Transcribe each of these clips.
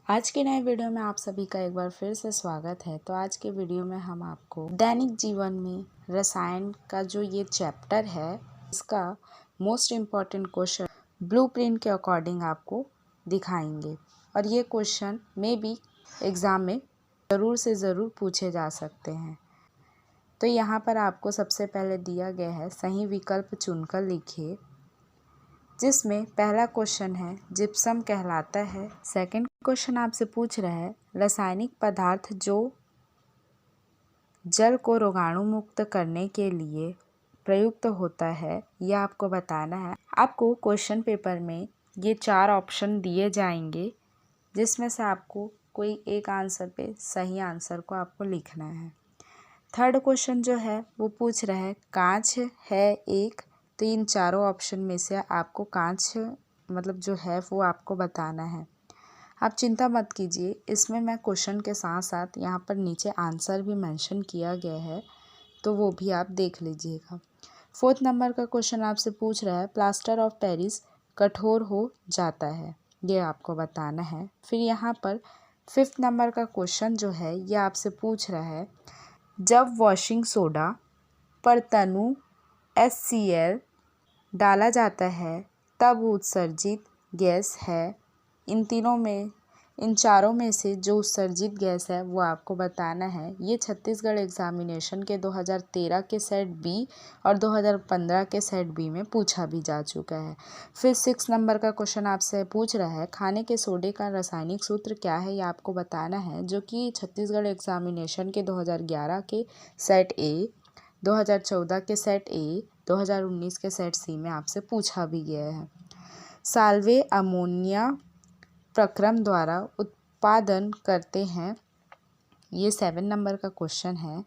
आज के नए वीडियो में आप सभी का एक बार फिर से स्वागत है। तो आज के वीडियो में हम आपको दैनिक जीवन में रसायन का जो ये चैप्टर है इसका मोस्ट इम्पॉर्टेंट क्वेश्चन ब्लूप्रिंट के अकॉर्डिंग आपको दिखाएंगे और ये क्वेश्चन में भी एग्ज़ाम में ज़रूर से ज़रूर पूछे जा सकते हैं। तो यहाँ पर आपको सबसे पहले दिया गया है सही विकल्प चुनकर लिखिए, जिसमें पहला क्वेश्चन है जिप्सम कहलाता है। सेकंड क्वेश्चन आपसे पूछ रहा है रासायनिक पदार्थ जो जल को रोगाणु मुक्त करने के लिए प्रयुक्त होता है, यह आपको बताना है। आपको क्वेश्चन पेपर में ये 4 ऑप्शन दिए जाएंगे, जिसमें से आपको कोई एक आंसर पे सही आंसर को आपको लिखना है। थर्ड क्वेश्चन जो है वो पूछ रहा है कांच है एक, तो इन चारों ऑप्शन में से आपको कांच मतलब जो है वो आपको बताना है। आप चिंता मत कीजिए, इसमें मैं क्वेश्चन के साथ साथ यहाँ पर नीचे आंसर भी मेंशन किया गया है, तो वो भी आप देख लीजिएगा। फोर्थ नंबर का क्वेश्चन आपसे पूछ रहा है प्लास्टर ऑफ पेरिस कठोर हो जाता है, ये आपको बताना है। फिर यहाँ पर फिफ्थ नंबर का क्वेश्चन जो है ये आपसे पूछ रहा है जब वॉशिंग सोडा पर तनु HCl डाला जाता है तब उत्सर्जित गैस है। इन चारों में से जो उत्सर्जित गैस है वो आपको बताना है। ये छत्तीसगढ़ एग्जामिनेशन के 2013 के सेट बी और 2015 के सेट बी में पूछा भी जा चुका है। फिर 6 नंबर का क्वेश्चन आपसे पूछ रहा है खाने के सोडे का रासायनिक सूत्र क्या है, ये आपको बताना है, जो कि छत्तीसगढ़ एग्जामिनेशन के 2011 के सेट ए, 2014 के सेट ए, 2019 के सेट सी में आपसे पूछा भी गया है। साल्वे अमोनिया प्रक्रम द्वारा उत्पादन करते हैं, ये 7 नंबर का क्वेश्चन है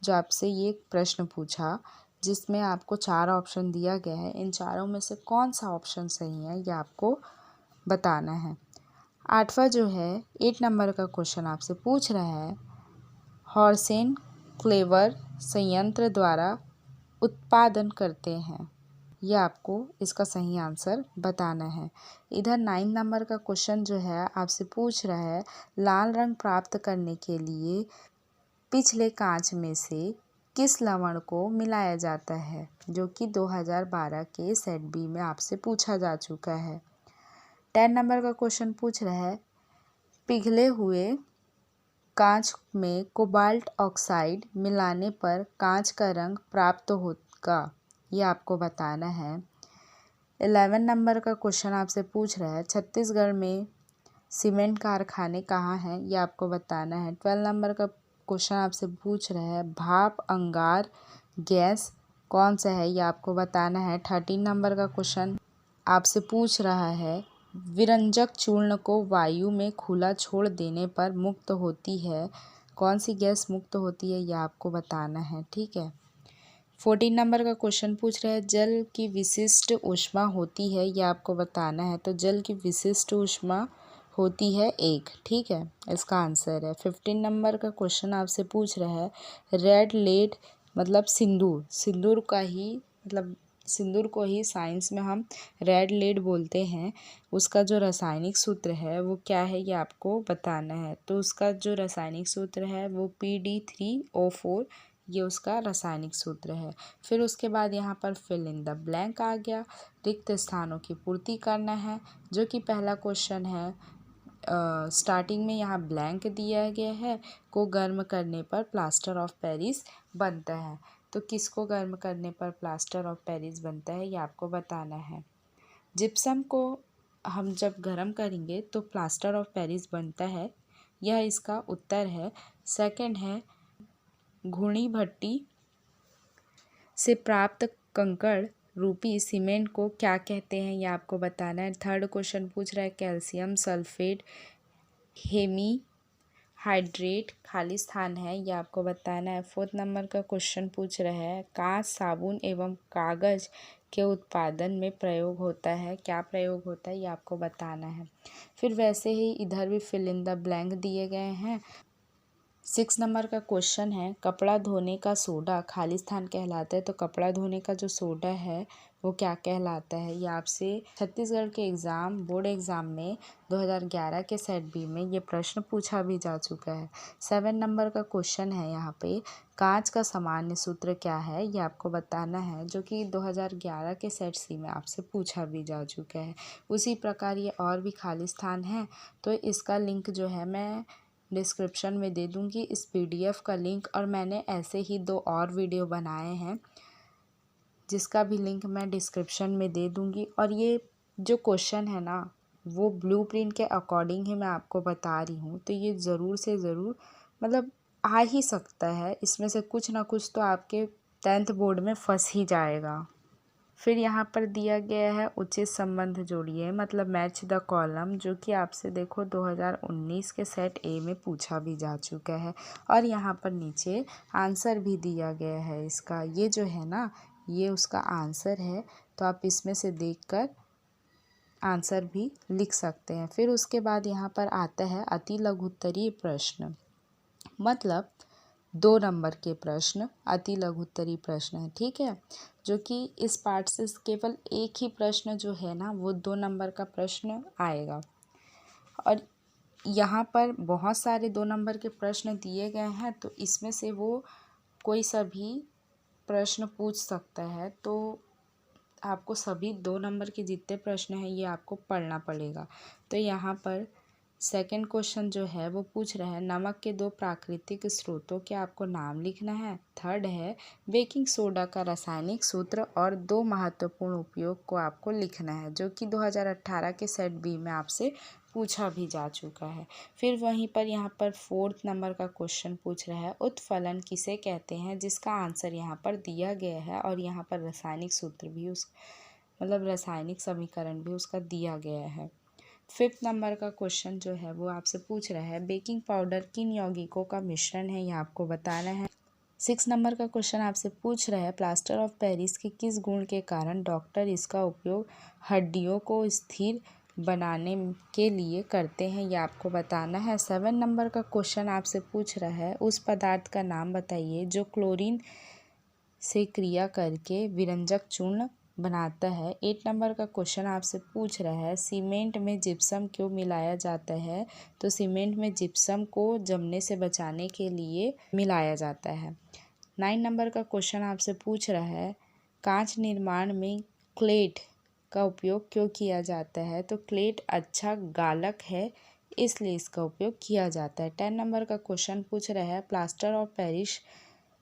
जो आपसे ये प्रश्न पूछा, जिसमें आपको 4 ऑप्शन दिया गया है। इन चारों में से कौन सा ऑप्शन सही है ये आपको बताना है। 8वां जो है 8 नंबर का क्वेश्चन आपसे पूछ रहा है हॉर्सेन क्लेवर संयंत्र द्वारा उत्पादन करते हैं, यह आपको इसका सही आंसर बताना है। इधर 9 नंबर का क्वेश्चन जो है आपसे पूछ रहा है लाल रंग प्राप्त करने के लिए पिछले कांच में से किस लवण को मिलाया जाता है, जो कि 2012 के सेट बी में आपसे पूछा जा चुका है। 10 नंबर का क्वेश्चन पूछ रहा है पिघले हुए कांच में कोबाल्ट ऑक्साइड मिलाने पर कांच का रंग प्राप्त होगा, ये आपको बताना है। 11 नंबर का क्वेश्चन आपसे पूछ रहा है छत्तीसगढ़ में सीमेंट कारखाने कहाँ हैं, ये आपको बताना है। 12 नंबर का क्वेश्चन आपसे पूछ रहा है भाप अंगार गैस कौन सा है, ये आपको बताना है। 13 नंबर का क्वेश्चन आपसे पूछ रहा है विरंजक चूर्ण को वायु में खुला छोड़ देने पर मुक्त होती है, कौन सी गैस मुक्त होती है, यह आपको बताना है। ठीक है। 14 नंबर का क्वेश्चन पूछ रहा है जल की विशिष्ट ऊष्मा होती है, यह आपको बताना है। तो जल की विशिष्ट ऊष्मा होती है 1, ठीक है, इसका आंसर है। 15 नंबर का क्वेश्चन आपसे पूछ रहा है रेड लेड मतलब सिंदूर को ही साइंस में हम रेड लेड बोलते हैं, उसका जो रासायनिक सूत्र है वो क्या है, ये आपको बताना है। तो उसका जो रासायनिक सूत्र है वो PD3O4, ये उसका रासायनिक सूत्र है। फिर उसके बाद यहाँ पर फिल इन द ब्लैंक आ गया, रिक्त स्थानों की पूर्ति करना है, जो कि पहला क्वेश्चन है। स्टार्टिंग में यहाँ ब्लैंक दिया गया है को गर्म करने पर प्लास्टर ऑफ पेरिस बनता है, तो किसको गर्म करने पर प्लास्टर ऑफ पेरिस बनता है ये आपको बताना है। जिप्सम को हम जब गर्म करेंगे तो प्लास्टर ऑफ पेरिस बनता है, यह इसका उत्तर है। सेकंड है घूर्णी भट्टी से प्राप्त कंकड़ रूपी सीमेंट को क्या कहते हैं, यह आपको बताना है। थर्ड क्वेश्चन पूछ रहा है कैल्शियम सल्फेट हेमी हाइड्रेट खाली स्थान है, यह आपको बताना है। 4th नंबर का क्वेश्चन पूछ रहा है कांच साबुन एवं कागज के उत्पादन में प्रयोग होता है, क्या प्रयोग होता है, ये आपको बताना है। फिर वैसे ही इधर भी फिल इन द ब्लैंक दिए गए हैं। 6 नंबर का क्वेश्चन है कपड़ा धोने का सोडा खाली स्थान कहलाता है, तो कपड़ा धोने का जो सोडा है वो क्या कहलाता है। ये आपसे छत्तीसगढ़ के बोर्ड एग्ज़ाम में 2011 के सेट बी में ये प्रश्न पूछा भी जा चुका है। 7 नंबर का क्वेश्चन है यहाँ पे, कांच का सामान्य सूत्र क्या है, ये आपको बताना है, जो कि 2011 के सेट सी में आपसे पूछा भी जा चुका है। उसी प्रकार ये और भी खाली स्थान है, तो इसका लिंक जो है मैं डिस्क्रिप्शन में दे दूँगी, इस पीडीएफ का लिंक। और मैंने ऐसे ही 2 और वीडियो बनाए हैं जिसका भी लिंक मैं डिस्क्रिप्शन में दे दूँगी। और ये जो क्वेश्चन है ना, वो ब्लूप्रिंट के अकॉर्डिंग ही मैं आपको बता रही हूँ, तो ये ज़रूर से ज़रूर मतलब आ ही सकता है, इसमें से कुछ ना कुछ तो आपके 10th बोर्ड में फंस ही जाएगा। फिर यहाँ पर दिया गया है उचित संबंध जोड़िए, मतलब मैच द कॉलम, जो कि आपसे देखो 2019 के सेट ए में पूछा भी जा चुका है। और यहाँ पर नीचे आंसर भी दिया गया है इसका, ये जो है ना, ये उसका आंसर है, तो आप इसमें से देखकर आंसर भी लिख सकते हैं। फिर उसके बाद यहाँ पर आता है अति लघुत्तरीय प्रश्न, मतलब 2 नंबर के प्रश्न अति लघुत्तरीय प्रश्न है, ठीक है, जो कि इस पार्ट से केवल एक ही प्रश्न जो है ना, वो 2 नंबर का प्रश्न आएगा। और यहाँ पर बहुत सारे 2 नंबर के प्रश्न दिए गए हैं, तो इसमें से वो कोई सा भी प्रश्न पूछ सकता है, तो आपको सभी 2 नंबर के जितने प्रश्न हैं ये आपको पढ़ना पड़ेगा। तो यहाँ पर सेकंड क्वेश्चन जो है वो पूछ रहा है नमक के 2 प्राकृतिक स्रोतों के आपको नाम लिखना है। थर्ड है बेकिंग सोडा का रासायनिक सूत्र और 2 महत्वपूर्ण उपयोग को आपको लिखना है, जो कि 2018 के सेट बी में आपसे पूछा भी जा चुका है। फिर वहीं पर यहाँ पर 4th नंबर का क्वेश्चन पूछ रहा है उत्फलन किसे कहते हैं, जिसका आंसर यहाँ पर दिया गया है। और यहाँ पर रासायनिक सूत्र भी मतलब रासायनिक समीकरण भी उसका दिया गया है। 5th नंबर का क्वेश्चन जो है वो आपसे पूछ रहा है बेकिंग पाउडर किन यौगिकों का मिश्रण है, यह आपको बताना है। 6 नंबर का क्वेश्चन आपसे पूछ रहा है प्लास्टर ऑफ पेरिस के किस गुण के कारण डॉक्टर इसका उपयोग हड्डियों को स्थिर बनाने के लिए करते हैं, यह आपको बताना है। 7 नंबर का क्वेश्चन आपसे पूछ रहा है उस पदार्थ का नाम बताइए जो क्लोरीन से क्रिया करके विरंजक चूर्ण बनाता है। 8 नंबर का क्वेश्चन आपसे पूछ रहा है सीमेंट में जिप्सम क्यों मिलाया जाता है, तो सीमेंट में जिप्सम को जमने से बचाने के लिए मिलाया जाता है। 9 नंबर का क्वेश्चन आपसे पूछ रहा है कांच निर्माण में क्लेट का उपयोग क्यों किया जाता है, तो क्लेट अच्छा गालक है इसलिए इसका उपयोग किया जाता है। 10 नंबर का क्वेश्चन पूछ रहा है प्लास्टर ऑफ पेरिस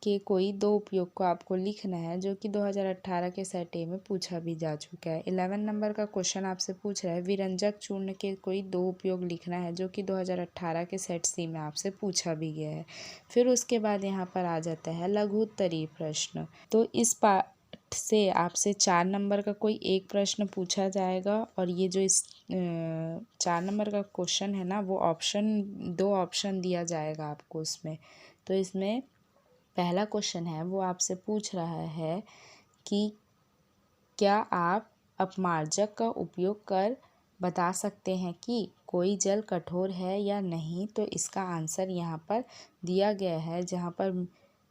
के कोई 2 उपयोग को आपको लिखना है, जो कि 2018 के सेट ए में पूछा भी जा चुका है। 11 नंबर का क्वेश्चन आपसे पूछ रहा है विरंजक चूर्ण के कोई 2 उपयोग लिखना है, जो कि 2018 के सेट सी में आपसे पूछा भी गया है। फिर उसके बाद यहाँ पर आ जाता है लघु उत्तरीय प्रश्न, तो इस पाठ से आपसे 4 नंबर का कोई एक प्रश्न पूछा जाएगा। और ये जो इस 4 नंबर का क्वेश्चन है ना, वो 2 ऑप्शन दिया जाएगा आपको उसमें। तो इसमें पहला क्वेश्चन है वो आपसे पूछ रहा है कि क्या आप अपमार्जक का उपयोग कर बता सकते हैं कि कोई जल कठोर है या नहीं, तो इसका आंसर यहाँ पर दिया गया है, जहाँ पर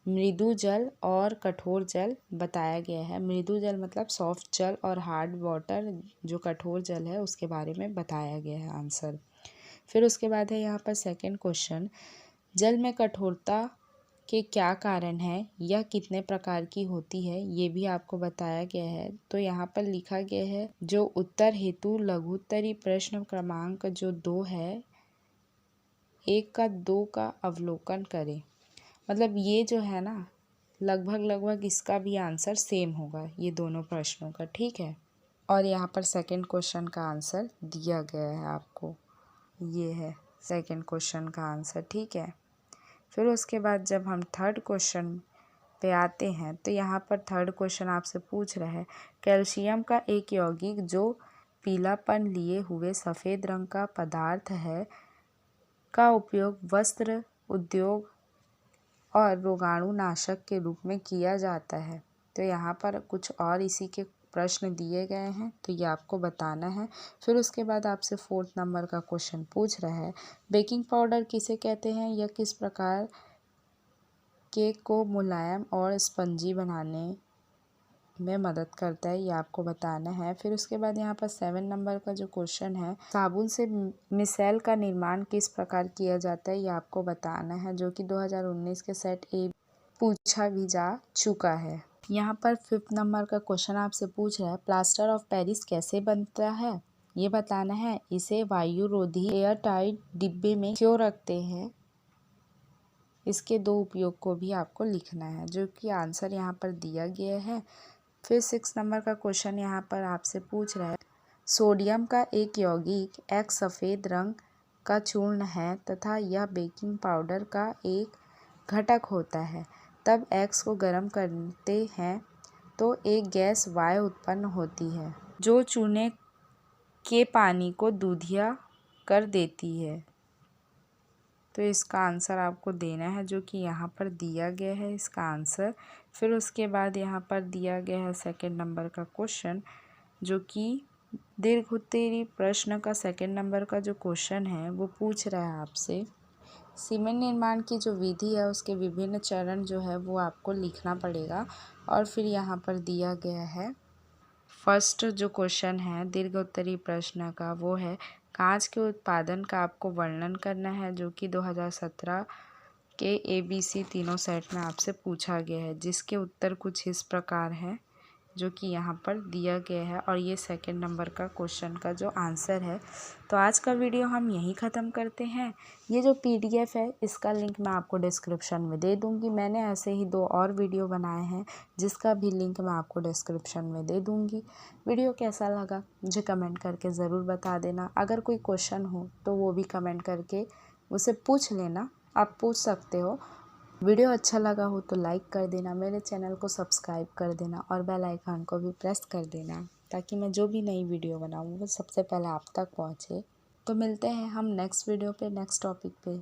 मृदु जल और कठोर जल बताया गया है। मृदु जल मतलब सॉफ्ट जल और हार्ड वाटर जो कठोर जल है उसके बारे में बताया गया है आंसर। फिर उसके बाद है यहाँ पर सेकंड क्वेश्चन जल में कठोरता के क्या कारण है या कितने प्रकार की होती है, ये भी आपको बताया गया है। तो यहाँ पर लिखा गया है जो उत्तर हेतु लघुत्तरीय प्रश्न क्रमांक जो 2 है 1 का 2 का अवलोकन करें, मतलब ये जो है ना लगभग इसका भी आंसर सेम होगा ये दोनों प्रश्नों का, ठीक है। और यहाँ पर सेकंड क्वेश्चन का आंसर दिया गया है आपको, ये है सेकंड क्वेश्चन का आंसर, ठीक है। फिर उसके बाद जब हम थर्ड क्वेश्चन पे आते हैं, तो यहाँ पर थर्ड क्वेश्चन आपसे पूछ रहा है कैल्शियम का एक यौगिक जो पीलापन लिए हुए सफ़ेद रंग का पदार्थ है का उपयोग वस्त्र उद्योग और रोगाणुनाशक के रूप में किया जाता है। तो यहाँ पर कुछ और इसी के प्रश्न दिए गए हैं, तो ये आपको बताना है। फिर उसके बाद आपसे 4th नंबर का क्वेश्चन पूछ रहा है बेकिंग पाउडर किसे कहते हैं या किस प्रकार केक को मुलायम और स्पंजी बनाने में मदद करता है, ये आपको बताना है। फिर उसके बाद यहाँ पर 7 नंबर का जो क्वेश्चन है, साबुन से मिसेल का निर्माण किस प्रकार किया जाता है, ये आपको बताना है, जो कि 2019 के सेट ए पूछा भी जा चुका है। यहाँ पर 5th नंबर का क्वेश्चन आपसे पूछ रहा है, प्लास्टर ऑफ पेरिस कैसे बनता है, ये बताना है। इसे वायुरोधी एयर टाइट डिब्बे में क्यों रखते हैं, इसके 2 उपयोग को भी आपको लिखना है, जो कि आंसर यहाँ पर दिया गया है। फिर 6 नंबर का क्वेश्चन यहाँ पर आपसे पूछ रहा है, सोडियम का एक यौगिक एक सफ़ेद रंग का चूर्ण है तथा यह बेकिंग पाउडर का एक घटक होता है। तब X को गर्म करते हैं तो एक गैस Y उत्पन्न होती है, जो चूने के पानी को दूधिया कर देती है। तो इसका आंसर आपको देना है, जो कि यहाँ पर दिया गया है इसका आंसर। फिर उसके बाद यहाँ पर दिया गया है 2nd नंबर का क्वेश्चन, जो कि दीर्घोत्तरी प्रश्न का 2nd नंबर का जो क्वेश्चन है वो पूछ रहा है आपसे, सीमेंट निर्माण की जो विधि है उसके विभिन्न चरण जो है वो आपको लिखना पड़ेगा। और फिर यहाँ पर दिया गया है फर्स्ट जो क्वेश्चन है दीर्घोत्तरी प्रश्न का, वो है कांच के उत्पादन का आपको वर्णन करना है, जो कि 2017 के ABC तीनों सेट में आपसे पूछा गया है, जिसके उत्तर कुछ इस प्रकार है, जो कि यहाँ पर दिया गया है। और ये 2nd नंबर का क्वेश्चन का जो आंसर है। तो आज का वीडियो हम यहीं ख़त्म करते हैं। ये जो PDF है इसका लिंक मैं आपको डिस्क्रिप्शन में दे दूँगी। मैंने ऐसे ही 2 और वीडियो बनाए हैं जिसका भी लिंक मैं आपको डिस्क्रिप्शन में दे दूँगी। वीडियो कैसा लगा मुझे कमेंट करके ज़रूर बता देना। अगर कोई क्वेश्चन हो तो वो भी कमेंट करके उसे पूछ लेना, आप पूछ सकते हो। वीडियो अच्छा लगा हो तो लाइक कर देना, मेरे चैनल को सब्सक्राइब कर देना और बेल आइकन को भी प्रेस कर देना, ताकि मैं जो भी नई वीडियो बनाऊँ वो सबसे पहले आप तक पहुँचे। तो मिलते हैं हम नेक्स्ट वीडियो पे, नेक्स्ट टॉपिक पे।